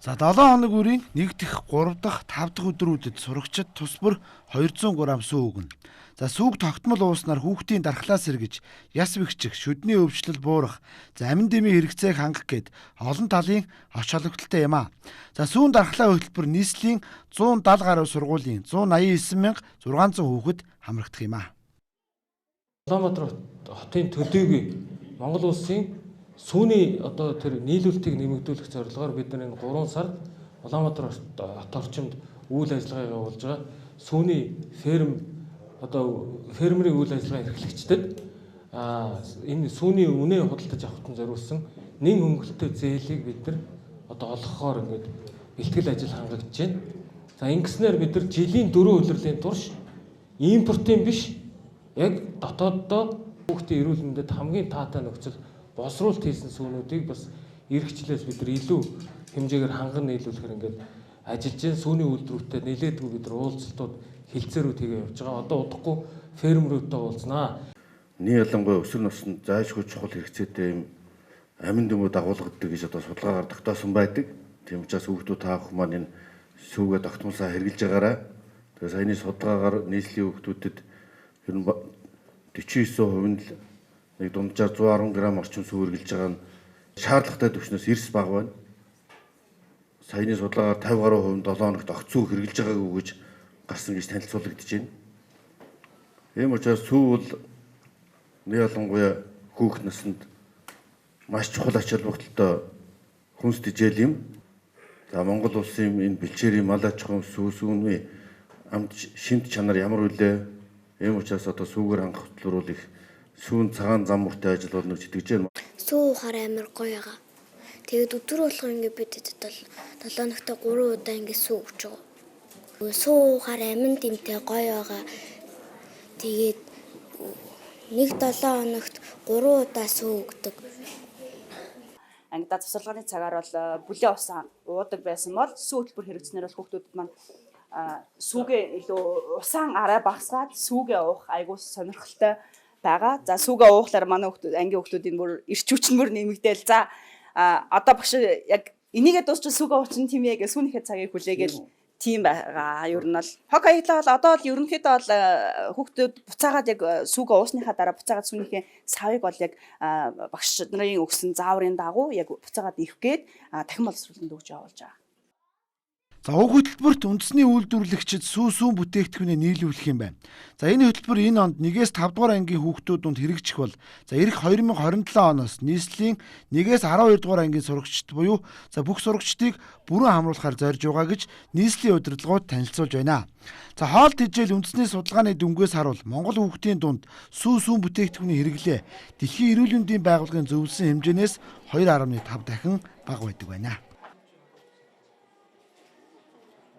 За 7 хоног үрийн 1 дахь, 3 дахь, 5 дахь өдрүүдэд сурагчид тус бүр 200 г сүү өгнө. За сүүг тогтмол ууснаар хүүхдийн дархлаас сэргэж, яс бэгчих, шүдний өвчлөл буурах, за амин дэмийн хэрэгцээг хангах гэд олон талын оч холбогдолтой юм а. За сүүн дархлаа хөтөлбөр нийслэлийн 170 гаруй сургуулийн 189,600 хүүхэд хамрагдах юм а. Улаанбаатар хотын төдийгүй Монгол улсын сүүний тэр нийлүүлэлтийг нэмэгдүүлэх зорилгоор бид нар энэ 3 сард Улаанбаатар хот орчимд үйл ажиллагаа явуулж байгаа. Сүүний фермерийн үйл ажиллагаа эрхлэгчдэд энэ сүүний үнэ худалдаж авахтан зориулсан нэн хөнгөлөлтөй зээлийг бид нар олгохоор ингээд бэлтгэл ажил хангагдж байна. За ингэснээр бид нар жилийн 4 улирлын турш импортын биш яг дотооддоо хүүхдийн эрүүл мэндэд хамгийн таатай нөхцөл боловсруулалт хийсэн сүүнүүдийг бас эх жилээс бид нар илүү хэмжээгээр ханган нийлүүлэхээр ингээд ажиллаж байна. Сүүний үйлдвэрүүдэд нэлээдгүй бид нар уулзалтууд хилцээрүүд хийгээ явж байгаа. Одоо удахгүй фермерүүдтэй уулзнаа. Нийт ялангуяа өсвөр наснд заашгүй чухал хэрэгцээтэй юм амин дэмүүд агуулгадаг гэж судалгаагаар тогтоосон байдаг. Тийм учраас хүүхдүүд таах маань энэ сүүгээ тогтмолсоо хэрэгжилж байгаарай. Тэгээ саяны судалгаагаар нийслэлийн хүүхдүүдэд ер нь 49% нь л нэг дунджаар 110 г орчим сүү хэрэгжилж байгаа нь шаардлагатай түвшнээс эрс бага байна. Саяны судалгаагаар 50 гаруй хувь 7 хоногт огт сүү хэрэгжилж байгаагүй гэж гарсан гэж танилцуулагдаж байна. Ийм учраас сүү бол ялангуяа хүүхэд наснд маш чухал ач холбогдолтой хүнс тэжээл юм. За Монгол улсын энэ бэлчээрийн мал аж ахуйн сүүний амт шинж чанар ямар үлээ? Ийм учраас сүүгээр хангах хөтөлбөр бол их сүүн цагаан зам мөртэй ажил болно гэж итгэж байна. Сүү ухаар амар гоё байгаа. Тэгээд өдөр болгоо ингээд бид бол 7 хоногт 3 удаа ингээд сүү өгч байгаа. Сүү ухаар амин дэмтэй гоё байгаа. Тэгээд нэг 7 хоногт 3 удаа сүү өгдөг. Ангидаа тусалгааны цагаар бол бүлээн усаа уудаг байсан бол сүү хөтөлбөр хэрэгжснээр бол хүүхдүүд маань сүүгээ илүү усаан арай багасгаад сүүгээ уух айгуу сонирхолтой байгаа. За сүүгээ уухлаар манай хүүхдүүд ангийн хүүхдүүдийн бүр эрч хүч нь бүр нэмэгдээл. За одоо багш яг энийгээ дуусчих сүүгээ уучин тийм ээ гэж сүүнийхээ цагийг хүлээгээл тийм байгаа. Ер нь бол хог аяглаа бол одоо л ерөнхийдөө бол хүүхдүүд буцаагаад яг сүүгээ уусныхаа дараа буцаагаад сүүнийхээ савыг бол яг багш нарын өгсөн зааврын дагуу яг буцаагаад ивх гээд дахин боловсруулалтанд өгж явуулж байгаа. За уг хөтөлбөрт үндэсний үйлдвэрлэгчид сүүн бүтээгдэхүүнээ нийлүүлэх юм байна. За энэ хөтөлбөр энэ онд 1-ээс 5 дугаар ангийн хүүхдүүд донд хэрэгжих бол за ирэх 2027 оноос нийслэлийн 1-ээс 12 дугаар ангийн сурагчид буюу за бүх сурагчдыг бүрэн хамруулахаар зорж байгаа гэж нийслэлийн удирдлагууд танилцуулж байна. За хоол тэжээл үндэсний судалгааны дүнгээс харуул Монгол хүүхдийн дунд сүүн бүтээгдэхүүний хэрэглээ Дэлхийн эрүүл мэндийн байгууллагын зөвлөсөн хэмжээнээс 2.5 дахин бага байдаг байна.